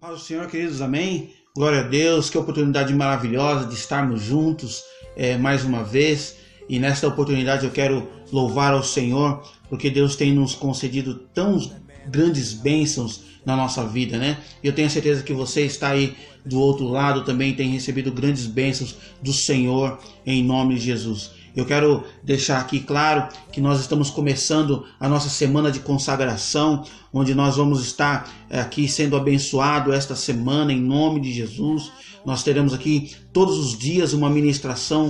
Paz do Senhor, queridos, amém? Glória a Deus, que oportunidade maravilhosa de estarmos juntos mais uma vez. E nesta oportunidade eu quero louvar ao Senhor, porque Deus tem nos concedido tão grandes bênçãos na nossa vida, né? Eu tenho certeza que você está aí do outro lado também tem recebido grandes bênçãos do Senhor em nome de Jesus. Eu quero deixar aqui claro que nós estamos começando a nossa semana de consagração, onde nós vamos estar aqui sendo abençoado esta semana em nome de Jesus. Nós teremos aqui todos os dias uma ministração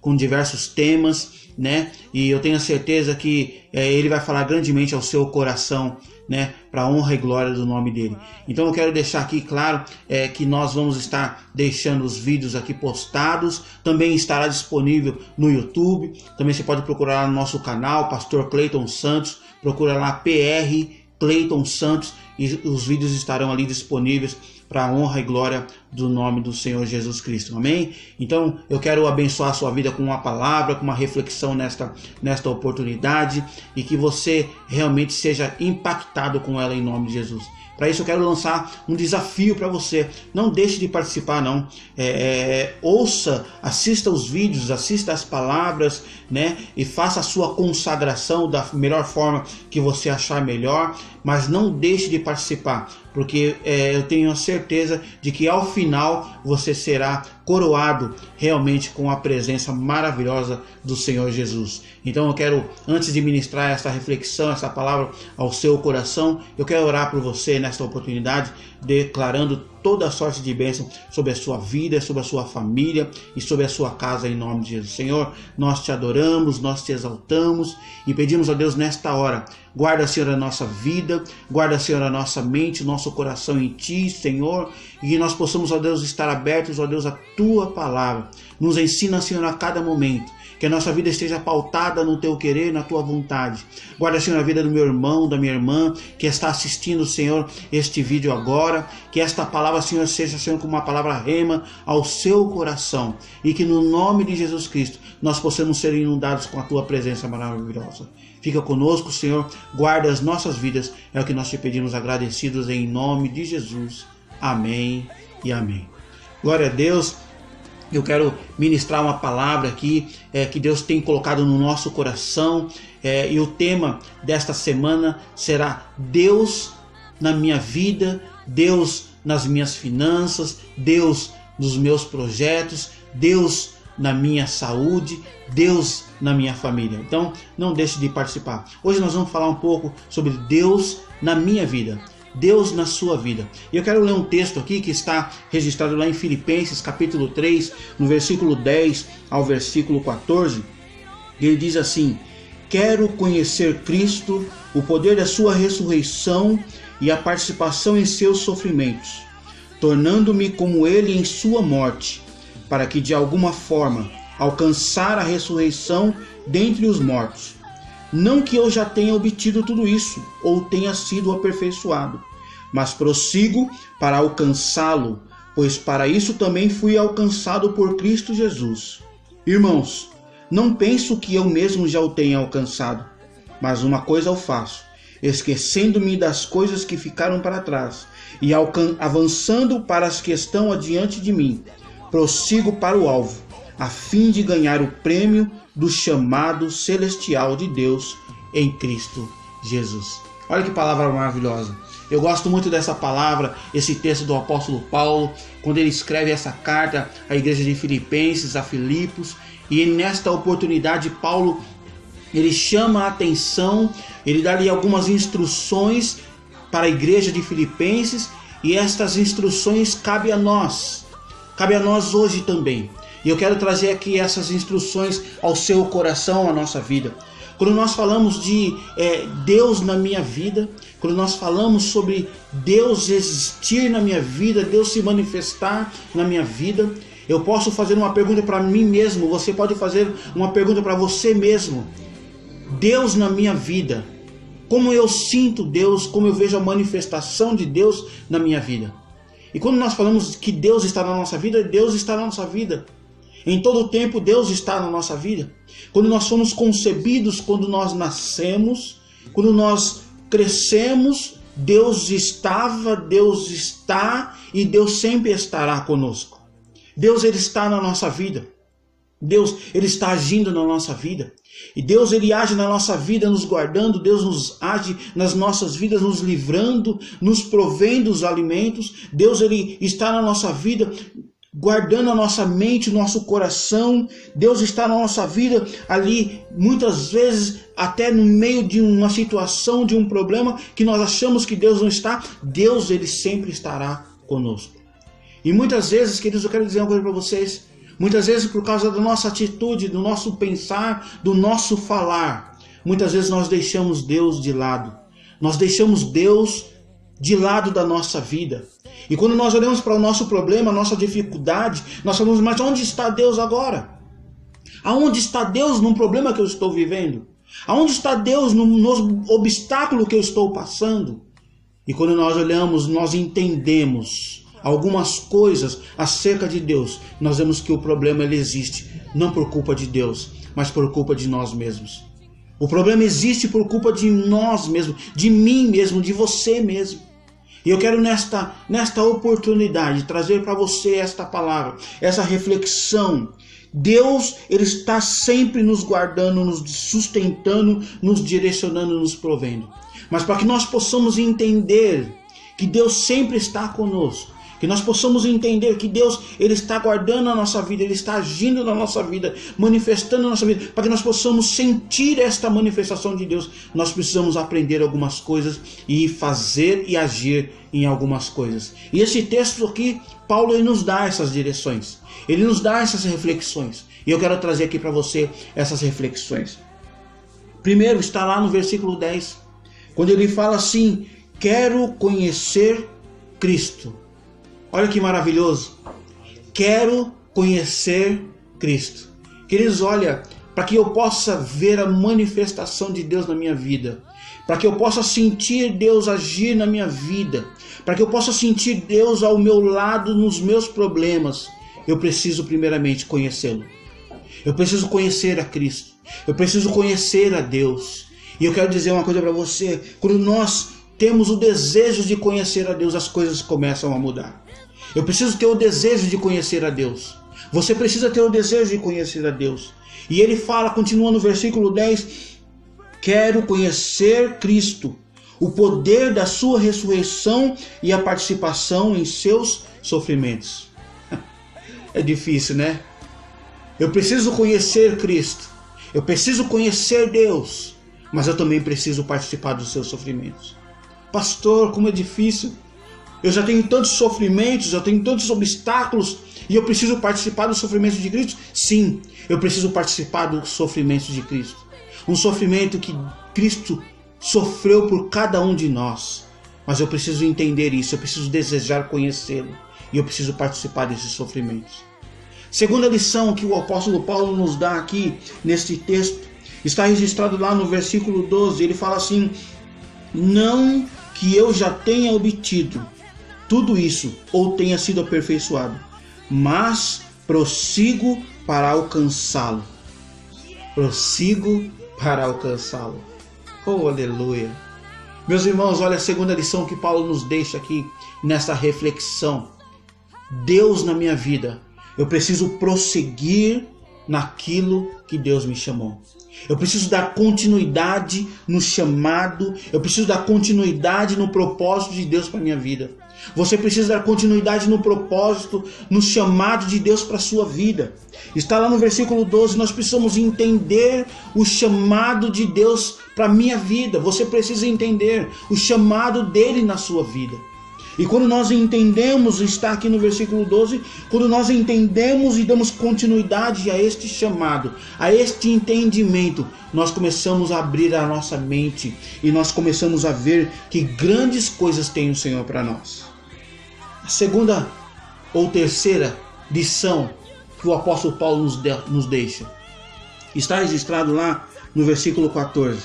com diversos temas, né? E eu tenho certeza que ele vai falar grandemente ao seu coração, né? Para a honra e glória do nome dele. Então eu quero deixar aqui claro que nós vamos estar deixando os vídeos aqui postados. Também estará disponível no YouTube. Também você pode procurar no nosso canal, Pastor Cleiton Santos. Procura lá PR Cleiton Santos e os vídeos estarão ali disponíveis para a honra e glória do nome do Senhor Jesus Cristo. Amém? Então eu quero abençoar a sua vida com uma palavra, com uma reflexão nesta oportunidade e que você realmente seja impactado com ela em nome de Jesus. Para isso eu quero lançar um desafio para você. Não deixe de participar, não. Ouça, assista os vídeos, assista as palavras, né? E faça a sua consagração da melhor forma que você achar melhor. Mas não deixe de participar, porque eu tenho a certeza de que ao final você será coroado realmente com a presença maravilhosa do Senhor Jesus. Então eu quero, antes de ministrar essa reflexão, essa palavra ao seu coração, eu quero orar por você nesta oportunidade, declarando toda a sorte de bênção sobre a sua vida, sobre a sua família e sobre a sua casa em nome de Jesus. Senhor, nós te adoramos, nós te exaltamos e pedimos a Deus nesta hora, guarda, Senhor, a nossa vida, guarda, Senhor, a nossa mente, o nosso coração em Ti, Senhor, e que nós possamos, ó Deus, estar abertos, ó Deus, à Tua palavra. Nos ensina, Senhor, a cada momento. Que a nossa vida esteja pautada no Teu querer, na Tua vontade. Guarda, Senhor, a vida do meu irmão, da minha irmã, que está assistindo, Senhor, este vídeo agora. Que esta palavra, Senhor, seja, Senhor, como uma palavra rema ao seu coração. E que no nome de Jesus Cristo, nós possamos ser inundados com a Tua presença maravilhosa. Fica conosco, Senhor. Guarda as nossas vidas. É o que nós te pedimos agradecidos em nome de Jesus. Amém e amém. Glória a Deus. Eu quero ministrar uma palavra aqui que Deus tem colocado no nosso coração e o tema desta semana será Deus na minha vida, Deus nas minhas finanças, Deus nos meus projetos, Deus na minha saúde, Deus na minha família. Então não deixe de participar. Hoje nós vamos falar um pouco sobre Deus na minha vida. Deus na sua vida. E eu quero ler um texto aqui que está registrado lá em Filipenses capítulo 3, no versículo 10 ao versículo 14. Ele diz assim: quero conhecer Cristo, o poder da sua ressurreição e a participação em seus sofrimentos, tornando-me como ele em sua morte, para que de alguma forma alcançar a ressurreição dentre os mortos. Não que eu já tenha obtido tudo isso, ou tenha sido aperfeiçoado, mas prossigo para alcançá-lo, pois para isso também fui alcançado por Cristo Jesus. Irmãos, não penso que eu mesmo já o tenha alcançado, mas uma coisa eu faço, esquecendo-me das coisas que ficaram para trás, e avançando para as que estão adiante de mim, prossigo para o alvo, a fim de ganhar o prêmio do chamado celestial de Deus em Cristo Jesus. Olha que palavra maravilhosa. Eu gosto muito dessa palavra, esse texto do apóstolo Paulo, quando ele escreve essa carta à igreja de Filipenses, a Filipos, e nesta oportunidade Paulo, ele chama a atenção, ele dá ali algumas instruções para a igreja de Filipenses, e estas instruções cabem a nós hoje também. E eu quero trazer aqui essas instruções ao seu coração, à nossa vida. Quando nós falamos de Deus na minha vida, quando nós falamos sobre Deus existir na minha vida, Deus se manifestar na minha vida, eu posso fazer uma pergunta para mim mesmo, você pode fazer uma pergunta para você mesmo. Deus na minha vida, como eu sinto Deus, como eu vejo a manifestação de Deus na minha vida. E quando nós falamos que Deus está na nossa vida, Deus está na nossa vida. Em todo o tempo Deus está na nossa vida. Quando nós somos concebidos, quando nós nascemos, quando nós crescemos, Deus estava, Deus está e Deus sempre estará conosco. Deus, ele está na nossa vida. Deus, ele está agindo na nossa vida. E Deus, ele age na nossa vida nos guardando. Deus nos age nas nossas vidas nos livrando, nos provendo os alimentos. Deus, ele está na nossa vida guardando a nossa mente, o nosso coração. Deus está na nossa vida ali, muitas vezes até no meio de uma situação, de um problema que nós achamos que Deus não está. Deus, ele sempre estará conosco. E muitas vezes, queridos, eu quero dizer uma coisa para vocês. Muitas vezes por causa da nossa atitude, do nosso pensar, do nosso falar, muitas vezes nós deixamos Deus de lado. Nós deixamos Deus de lado da nossa vida. E quando nós olhamos para o nosso problema, a nossa dificuldade, nós falamos, mas onde está Deus agora? Aonde está Deus num problema que eu estou vivendo? Aonde está Deus no obstáculo que eu estou passando? E quando nós olhamos, nós entendemos algumas coisas acerca de Deus, nós vemos que o problema ele existe, não por culpa de Deus, mas por culpa de nós mesmos. O problema existe por culpa de nós mesmos, de mim mesmo, de você mesmo. E eu quero nesta oportunidade trazer para você esta palavra, essa reflexão. Deus, ele está sempre nos guardando, nos sustentando, nos direcionando, nos provendo. Mas para que nós possamos entender que Deus sempre está conosco, que nós possamos entender que Deus, ele está guardando a nossa vida, ele está agindo na nossa vida, manifestando a nossa vida, para que nós possamos sentir esta manifestação de Deus, nós precisamos aprender algumas coisas e fazer e agir em algumas coisas. E esse texto aqui, Paulo, ele nos dá essas direções, ele nos dá essas reflexões, e eu quero trazer aqui para você essas reflexões. Primeiro está lá no versículo 10, quando ele fala assim, quero conhecer Cristo. Olha que maravilhoso. Quero conhecer Cristo. Queridos, olha, para que eu possa ver a manifestação de Deus na minha vida, para que eu possa sentir Deus agir na minha vida, para que eu possa sentir Deus ao meu lado nos meus problemas, eu preciso primeiramente conhecê-lo. Eu preciso conhecer a Cristo. Eu preciso conhecer a Deus. E eu quero dizer uma coisa para você. Quando nós temos o desejo de conhecer a Deus, as coisas começam a mudar. Eu preciso ter o desejo de conhecer a Deus. Você precisa ter o desejo de conhecer a Deus. E ele fala, continua no versículo 10, quero conhecer Cristo, o poder da sua ressurreição e a participação em seus sofrimentos. É difícil, né? Eu preciso conhecer Cristo. Eu preciso conhecer Deus. Mas eu também preciso participar dos seus sofrimentos. Pastor, como é difícil. Eu já tenho tantos sofrimentos, eu tenho tantos obstáculos e eu preciso participar dos sofrimentos de Cristo? Sim, eu preciso participar dos sofrimentos de Cristo. Um sofrimento que Cristo sofreu por cada um de nós. Mas eu preciso entender isso, eu preciso desejar conhecê-lo e eu preciso participar desses sofrimentos. Segunda lição que o apóstolo Paulo nos dá aqui neste texto está registrado lá no versículo 12. Ele fala assim, não que eu já tenha obtido tudo isso ou tenha sido aperfeiçoado, mas prossigo para alcançá-lo. Prossigo para alcançá-lo. Oh, aleluia. Meus irmãos, olha a segunda lição que Paulo nos deixa aqui nessa reflexão. Deus na minha vida, eu preciso prosseguir naquilo que Deus me chamou. Eu preciso dar continuidade no chamado, eu preciso dar continuidade no propósito de Deus para a minha vida. Você precisa dar continuidade no propósito, no chamado de Deus para a sua vida. Está lá no versículo 12, nós precisamos entender o chamado de Deus para a minha vida. Você precisa entender o chamado dele na sua vida. E quando nós entendemos, está aqui no versículo 12, quando nós entendemos e damos continuidade a este chamado, a este entendimento, nós começamos a abrir a nossa mente e nós começamos a ver que grandes coisas tem o Senhor para nós. A segunda ou terceira lição que o apóstolo Paulo nos deixa está registrado lá no versículo 14.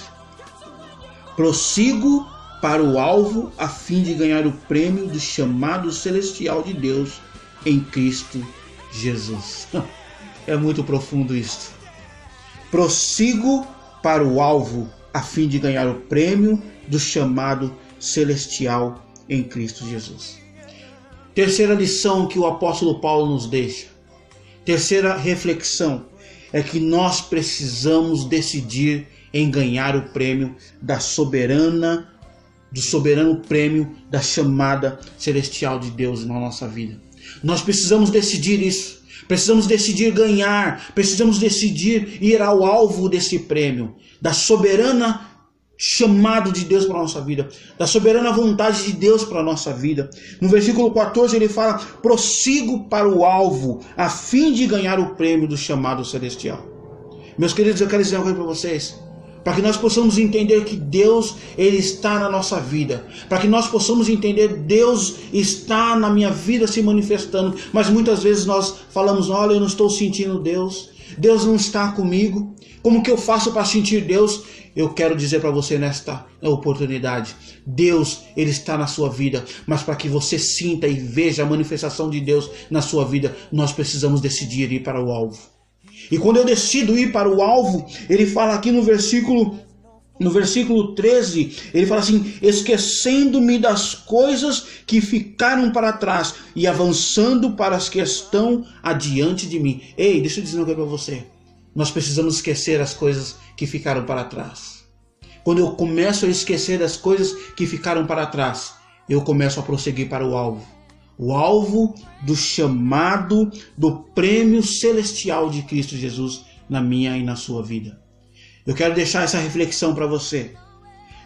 Prossigo para o alvo a fim de ganhar o prêmio do chamado celestial de Deus em Cristo Jesus. É muito profundo isto. Prossigo para o alvo a fim de ganhar o prêmio do chamado celestial em Cristo Jesus. Terceira lição que o apóstolo Paulo nos deixa, terceira reflexão, é que nós precisamos decidir em ganhar o prêmio do soberano prêmio da chamada celestial de Deus na nossa vida. Nós precisamos decidir isso. Precisamos decidir ganhar. Precisamos decidir ir ao alvo desse prêmio, da soberana chamado de Deus para a nossa vida, da soberana vontade de Deus para a nossa vida. No versículo 14 ele fala: prossigo para o alvo, a fim de ganhar o prêmio do chamado celestial. Meus queridos, eu quero dizer uma coisa para vocês, para que nós possamos entender que Deus, Ele está na nossa vida, para que nós possamos entender Deus está na minha vida se manifestando, mas muitas vezes nós falamos: olha, eu não estou sentindo Deus, Deus não está comigo, como que eu faço para sentir Deus? Eu quero dizer para você nesta oportunidade, Deus, Ele está na sua vida, mas para que você sinta e veja a manifestação de Deus na sua vida, nós precisamos decidir ir para o alvo. E quando eu decido ir para o alvo, ele fala aqui no versículo 13, ele fala assim: esquecendo-me das coisas que ficaram para trás e avançando para as que estão adiante de mim. Ei, deixa eu dizer uma coisa para você. Nós precisamos esquecer as coisas que ficaram para trás. Quando eu começo a esquecer das coisas que ficaram para trás, eu começo a prosseguir para o alvo. O alvo do chamado do prêmio celestial de Cristo Jesus na minha e na sua vida. Eu quero deixar essa reflexão para você.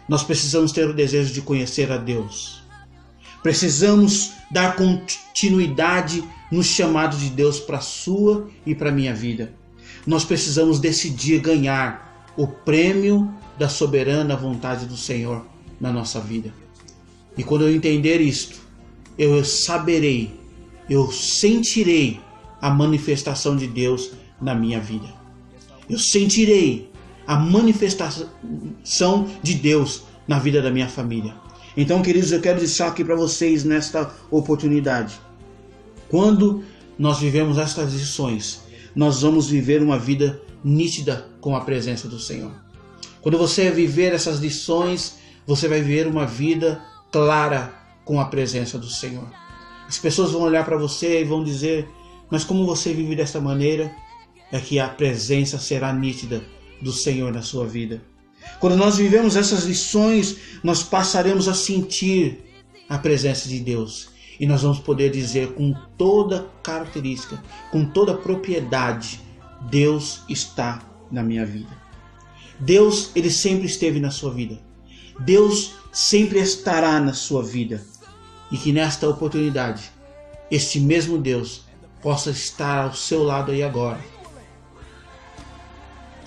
Nós precisamos ter o desejo de conhecer a Deus. Precisamos dar continuidade no chamado de Deus para a sua e para a minha vida. Nós precisamos decidir ganhar o prêmio da soberana vontade do Senhor na nossa vida. E quando eu entender isto, eu saberei, eu sentirei a manifestação de Deus na minha vida. Eu sentirei a manifestação de Deus na vida da minha família. Então, queridos, eu quero deixar aqui para vocês nesta oportunidade. Quando nós vivemos estas lições, nós vamos viver uma vida nítida com a presença do Senhor. Quando você viver essas lições, você vai viver uma vida clara com a presença do Senhor. As pessoas vão olhar para você e vão dizer: mas como você vive desta maneira? É que a presença será nítida do Senhor na sua vida. Quando nós vivemos essas lições, nós passaremos a sentir a presença de Deus. E nós vamos poder dizer com toda característica, com toda propriedade: Deus está na minha vida. Deus, Ele sempre esteve na sua vida. Deus sempre estará na sua vida. E que nesta oportunidade, este mesmo Deus possa estar ao seu lado aí agora,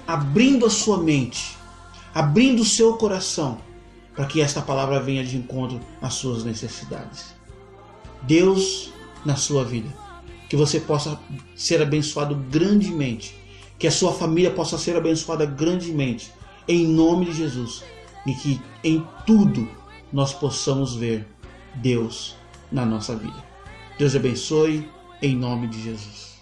abrindo a sua mente, abrindo o seu coração, para que esta palavra venha de encontro às suas necessidades. Deus na sua vida, que você possa ser abençoado grandemente, que a sua família possa ser abençoada grandemente, em nome de Jesus, e que em tudo nós possamos ver Deus na nossa vida. Deus abençoe, em nome de Jesus.